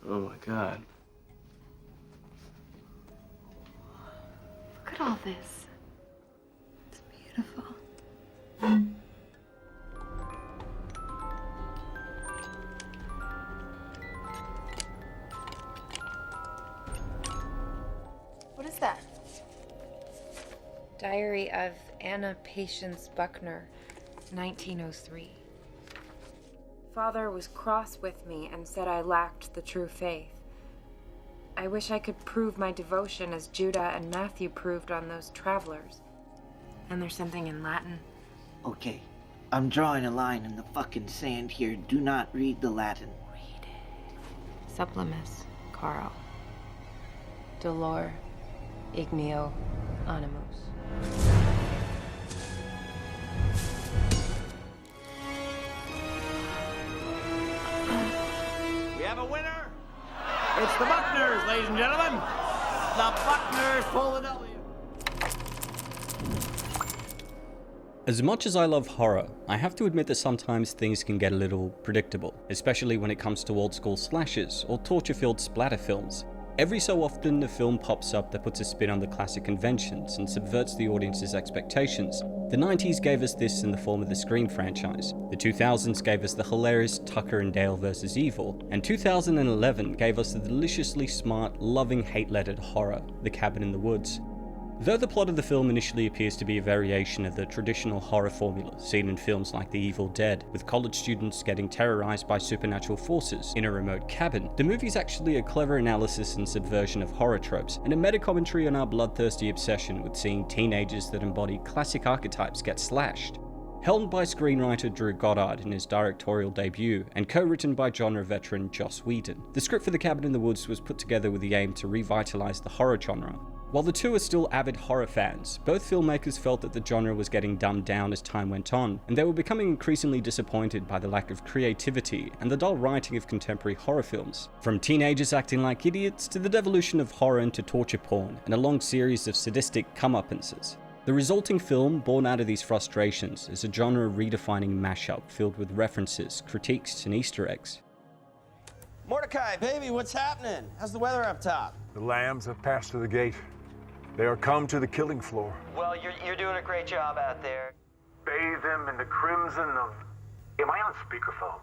Oh my God. Look at all this. It's beautiful. What is that? Diary of Anna Patience Buckner, 1903. Father was cross with me and said I lacked the true faith. I wish I could prove my devotion as Judah and Matthew proved on those travelers. And there's something in Latin. Okay, I'm drawing a line in the fucking sand here. Do not read the Latin. Read it. Supplimus, Carl. Dolor, igneo, animus. We have a winner! It's the Buckners, ladies and gentlemen! The Buckners pull the W! As much as I love horror, I have to admit that sometimes things can get a little predictable, especially when it comes to old school slashers or torture-filled splatter films. Every so often a film pops up that puts a spin on the classic conventions and subverts the audience's expectations. The 90s gave us this in the form of the Scream franchise, the 2000s gave us the hilarious Tucker and Dale vs. Evil, and 2011 gave us the deliciously smart, loving hate-lettered horror, The Cabin in the Woods. Though the plot of the film initially appears to be a variation of the traditional horror formula seen in films like The Evil Dead, with college students getting terrorized by supernatural forces in a remote cabin, the movie's actually a clever analysis and subversion of horror tropes, and a meta-commentary on our bloodthirsty obsession with seeing teenagers that embody classic archetypes get slashed. Helmed by screenwriter Drew Goddard in his directorial debut, and co-written by genre veteran Joss Whedon, the script for The Cabin in the Woods was put together with the aim to revitalize the horror genre. While the two are still avid horror fans, both filmmakers felt that the genre was getting dumbed down as time went on, and they were becoming increasingly disappointed by the lack of creativity and the dull writing of contemporary horror films. From teenagers acting like idiots to the devolution of horror into torture porn and a long series of sadistic comeuppances. The resulting film, born out of these frustrations, is a genre-redefining mashup filled with references, critiques, and Easter eggs. Mordecai, baby, what's happening? How's the weather up top? The lambs have passed through the gate. They are come to the killing floor. Well, you're doing a great job out there. Bathe them in the crimson of... Am I on speakerphone?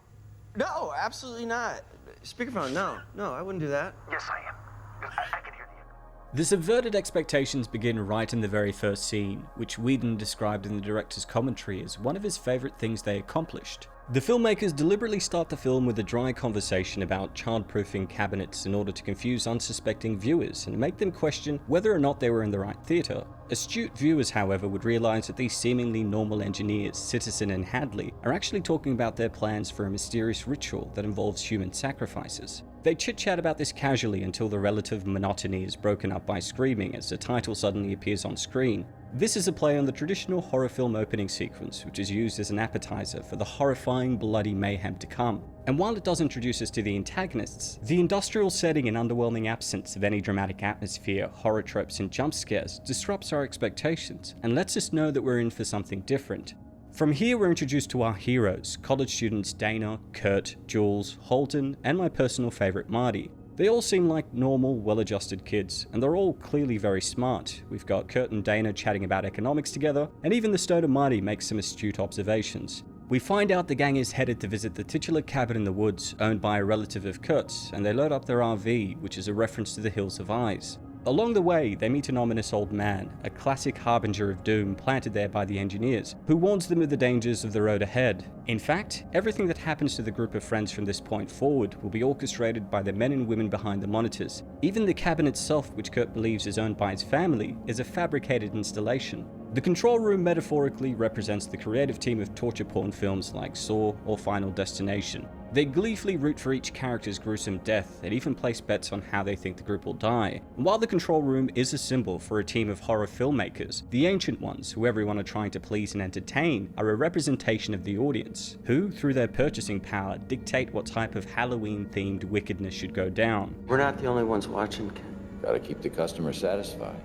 No, absolutely not. Speakerphone, no, I wouldn't do that. Yes, I am. I can hear the... The subverted expectations begin right in the very first scene, which Whedon described in the director's commentary as one of his favourite things they accomplished. The filmmakers deliberately start the film with a dry conversation about child-proofing cabinets in order to confuse unsuspecting viewers and make them question whether or not they were in the right theatre. Astute viewers, however, would realise that these seemingly normal engineers, Citizen and Hadley, are actually talking about their plans for a mysterious ritual that involves human sacrifices. They chit-chat about this casually until the relative monotony is broken up by screaming as the title suddenly appears on screen. This is a play on the traditional horror film opening sequence, which is used as an appetizer for the horrifying, bloody mayhem to come. And while it does introduce us to the antagonists, the industrial setting and underwhelming absence of any dramatic atmosphere, horror tropes, and jump scares disrupts our expectations and lets us know that we're in for something different. From here, we're introduced to our heroes, college students Dana, Kurt, Jules, Holden, and my personal favourite Marty. They all seem like normal, well-adjusted kids, and they're all clearly very smart. We've got Kurt and Dana chatting about economics together, and even the stoner Marty makes some astute observations. We find out the gang is headed to visit the titular cabin in the woods, owned by a relative of Kurt's, and they load up their RV, which is a reference to the Hills of Eyes. Along the way, they meet an ominous old man, a classic harbinger of doom planted there by the engineers, who warns them of the dangers of the road ahead. In fact, everything that happens to the group of friends from this point forward will be orchestrated by the men and women behind the monitors. Even the cabin itself, which Kurt believes is owned by his family, is a fabricated installation. The control room metaphorically represents the creative team of torture porn films like Saw or Final Destination. They gleefully root for each character's gruesome death and even place bets on how they think the group will die. And while the control room is a symbol for a team of horror filmmakers, the Ancient Ones, who everyone are trying to please and entertain, are a representation of the audience, who, through their purchasing power, dictate what type of Halloween-themed wickedness should go down. We're not the only ones watching, Ken. Gotta keep the customer satisfied.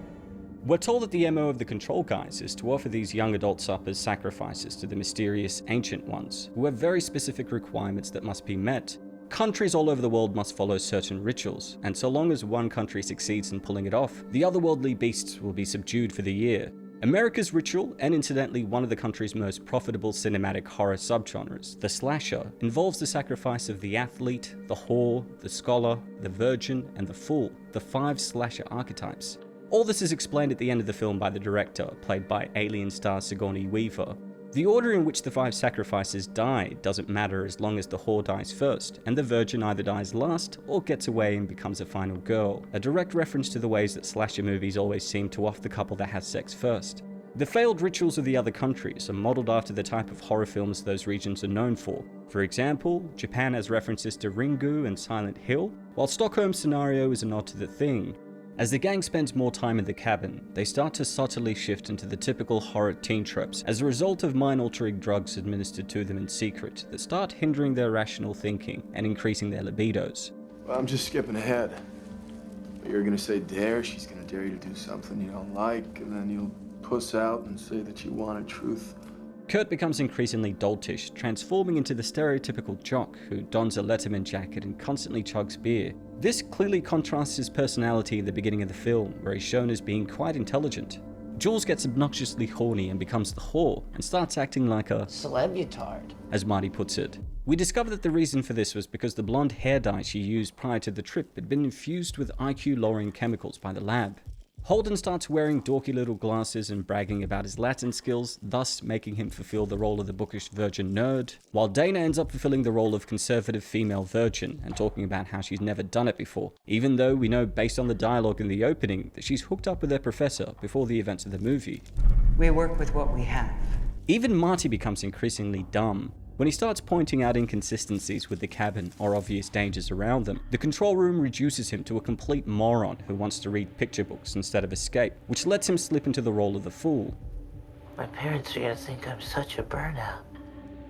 We're told that the MO of the control guys is to offer these young adults up as sacrifices to the mysterious Ancient Ones, who have very specific requirements that must be met. Countries all over the world must follow certain rituals, and so long as one country succeeds in pulling it off, the otherworldly beasts will be subdued for the year. America's ritual, and incidentally one of the country's most profitable cinematic horror subgenres, the slasher, involves the sacrifice of the athlete, the whore, the scholar, the virgin, and the fool, the 5 slasher archetypes. All this is explained at the end of the film by the director, played by Alien star Sigourney Weaver. The order in which the 5 sacrifices die doesn't matter as long as the whore dies first, and the virgin either dies last or gets away and becomes a final girl, a direct reference to the ways that slasher movies always seem to off the couple that has sex first. The failed rituals of the other countries are modelled after the type of horror films those regions are known for. For example, Japan has references to Ringu and Silent Hill, while Stockholm's scenario is a nod to The Thing. As the gang spends more time in the cabin, they start to subtly shift into the typical horror teen tropes as a result of mind-altering drugs administered to them in secret that start hindering their rational thinking and increasing their libidos. Well, I'm just skipping ahead. But you're gonna say dare, she's gonna dare you to do something you don't like, and then you'll puss out and say that you wanted truth. Kurt becomes increasingly doltish, transforming into the stereotypical jock who dons a Letterman jacket and constantly chugs beer. This clearly contrasts his personality in the beginning of the film, where he's shown as being quite intelligent. Jules gets obnoxiously horny and becomes the whore, and starts acting like a celebutard, as Marty puts it. We discover that the reason for this was because the blonde hair dye she used prior to the trip had been infused with IQ-lowering chemicals by the lab. Holden starts wearing dorky little glasses and bragging about his Latin skills, thus making him fulfill the role of the bookish virgin nerd, while Dana ends up fulfilling the role of conservative female virgin and talking about how she's never done it before, even though we know based on the dialogue in the opening that she's hooked up with her professor before the events of the movie. We work with what we have. Even Marty becomes increasingly dumb. When he starts pointing out inconsistencies with the cabin or obvious dangers around them, the control room reduces him to a complete moron who wants to read picture books instead of escape, which lets him slip into the role of the fool. My parents are gonna think I'm such a burnout.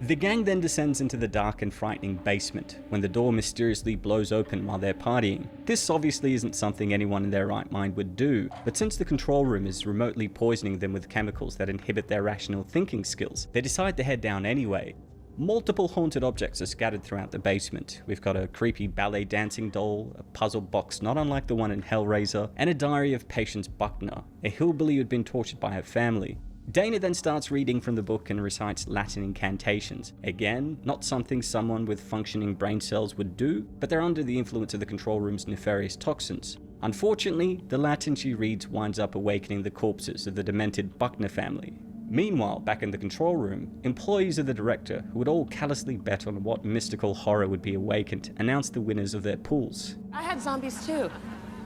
The gang then descends into the dark and frightening basement, when the door mysteriously blows open while they're partying. This obviously isn't something anyone in their right mind would do, but since the control room is remotely poisoning them with chemicals that inhibit their rational thinking skills, they decide to head down anyway. Multiple haunted objects are scattered throughout the basement. We've got a creepy ballet dancing doll, a puzzle box not unlike the one in Hellraiser, and a diary of Patience Buckner, a hillbilly who'd been tortured by her family. Dana then starts reading from the book and recites Latin incantations. Again, not something someone with functioning brain cells would do, but they're under the influence of the control room's nefarious toxins. Unfortunately, the Latin she reads winds up awakening the corpses of the demented Buckner family. Meanwhile, back in the control room, employees of the director, who would all callously bet on what mystical horror would be awakened, announced the winners of their pools. I had zombies too.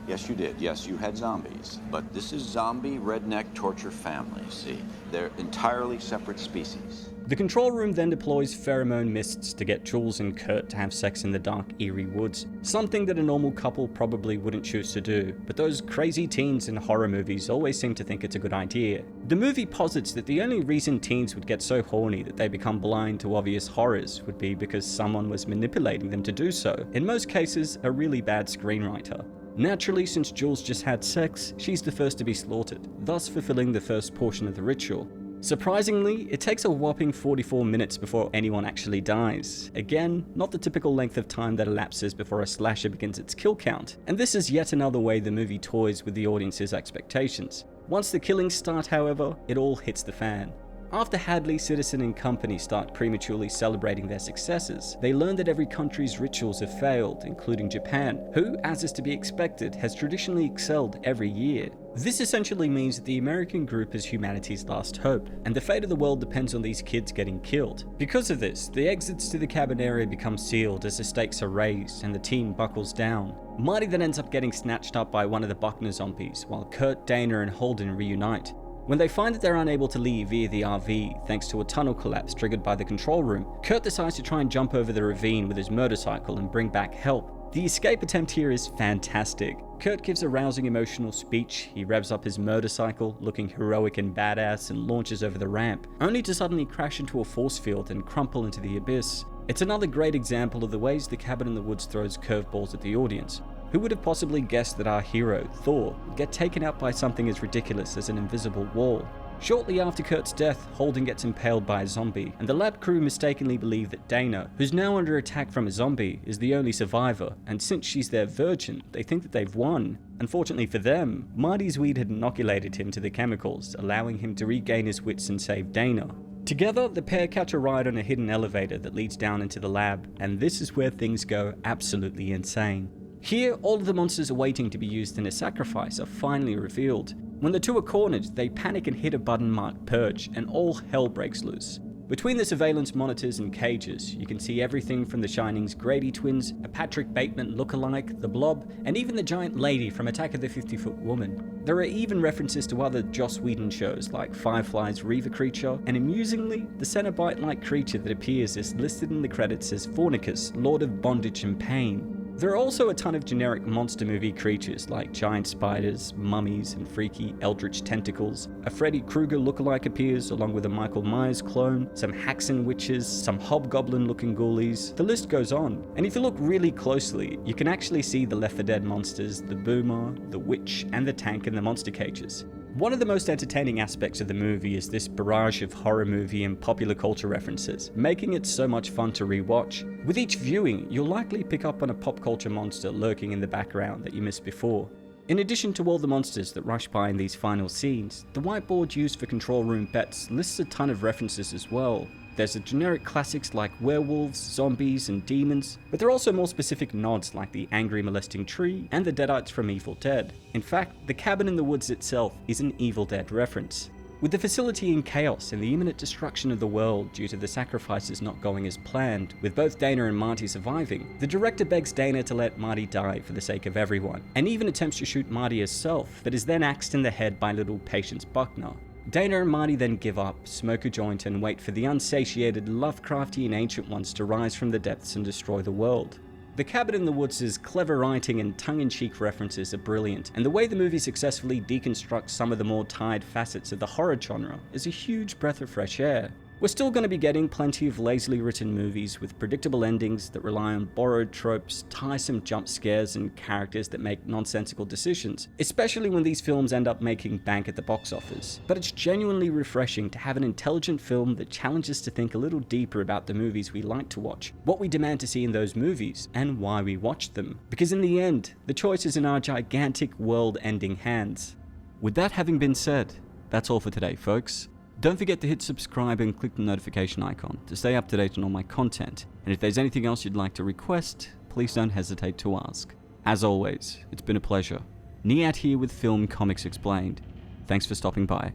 Yes, you did. Yes, you had zombies. But this is zombie redneck torture family, see? They're entirely separate species. The control room then deploys pheromone mists to get Jules and Kurt to have sex in the dark, eerie woods, something that a normal couple probably wouldn't choose to do, but those crazy teens in horror movies always seem to think it's a good idea. The movie posits that the only reason teens would get so horny that they become blind to obvious horrors would be because someone was manipulating them to do so, in most cases a really bad screenwriter. Naturally, since Jules just had sex, she's the first to be slaughtered, thus fulfilling the first portion of the ritual. Surprisingly, it takes a whopping 44 minutes before anyone actually dies. Again, not the typical length of time that elapses before a slasher begins its kill count, and this is yet another way the movie toys with the audience's expectations. Once the killings start, however, it all hits the fan. After Hadley, Citizen, and company start prematurely celebrating their successes, they learn that every country's rituals have failed, including Japan, who, as is to be expected, has traditionally excelled every year. This essentially means that the American group is humanity's last hope, and the fate of the world depends on these kids getting killed. Because of this, the exits to the cabin area become sealed as the stakes are raised and the team buckles down. Marty then ends up getting snatched up by one of the Buckner zombies, while Kurt, Dana, and Holden reunite. When they find that they're unable to leave via the RV thanks to a tunnel collapse triggered by the control room, Kurt decides to try and jump over the ravine with his motorcycle and bring back help. The escape attempt here is fantastic. Kurt gives a rousing emotional speech, he revs up his motorcycle, looking heroic and badass, and launches over the ramp, only to suddenly crash into a force field and crumple into the abyss. It's another great example of the ways the Cabin in the Woods throws curveballs at the audience. Who would have possibly guessed that our hero, Thor, would get taken out by something as ridiculous as an invisible wall? Shortly after Kurt's death, Holden gets impaled by a zombie, and the lab crew mistakenly believe that Dana, who's now under attack from a zombie, is the only survivor, and since she's their virgin, they think that they've won. Unfortunately for them, Marty's weed had inoculated him to the chemicals, allowing him to regain his wits and save Dana. Together, the pair catch a ride on a hidden elevator that leads down into the lab, and this is where things go absolutely insane. Here, all of the monsters awaiting to be used in a sacrifice are finally revealed. When the two are cornered, they panic and hit a button marked Purge, and all hell breaks loose. Between the surveillance monitors and cages, you can see everything from The Shining's Grady twins, a Patrick Bateman lookalike, the Blob, and even the giant lady from Attack of the 50-Foot Woman. There are even references to other Joss Whedon shows like Firefly's Reaver Creature, and amusingly, the Cenobite-like creature that appears is listed in the credits as Fornicus, Lord of Bondage and Pain. There are also a ton of generic monster movie creatures like giant spiders, mummies, and freaky eldritch tentacles. A Freddy Krueger lookalike appears along with a Michael Myers clone, some Haxan witches, some hobgoblin-looking ghoulies. The list goes on. And if you look really closely, you can actually see the Left 4 Dead monsters, the Boomer, the Witch, and the Tank in the monster cages. One of the most entertaining aspects of the movie is this barrage of horror movie and popular culture references, making it so much fun to rewatch. With each viewing, you'll likely pick up on a pop culture monster lurking in the background that you missed before. In addition to all the monsters that rush by in these final scenes, the whiteboard used for control room bets lists a ton of references as well. There's the generic classics like werewolves, zombies, and demons, but there are also more specific nods like the angry molesting tree and the Deadites from Evil Dead. In fact, the cabin in the woods itself is an Evil Dead reference. With the facility in chaos and the imminent destruction of the world due to the sacrifices not going as planned, with both Dana and Marty surviving, the director begs Dana to let Marty die for the sake of everyone, and even attempts to shoot Marty herself, but is then axed in the head by little Patience Buckner. Dana and Marty then give up, smoke a joint, and wait for the unsatiated Lovecraftian Ancient Ones to rise from the depths and destroy the world. The Cabin in the Woods' clever writing and tongue-in-cheek references are brilliant, and the way the movie successfully deconstructs some of the more tired facets of the horror genre is a huge breath of fresh air. We're still going to be getting plenty of lazily written movies with predictable endings that rely on borrowed tropes, tiresome jump scares, and characters that make nonsensical decisions, especially when these films end up making bank at the box office. But it's genuinely refreshing to have an intelligent film that challenges us to think a little deeper about the movies we like to watch, what we demand to see in those movies, and why we watch them. Because in the end, the choice is in our gigantic world-ending hands. With that having been said, that's all for today, folks. Don't forget to hit subscribe and click the notification icon to stay up to date on all my content, and if there's anything else you'd like to request, please don't hesitate to ask. As always, it's been a pleasure. Niyat here with Film Comics Explained. Thanks for stopping by.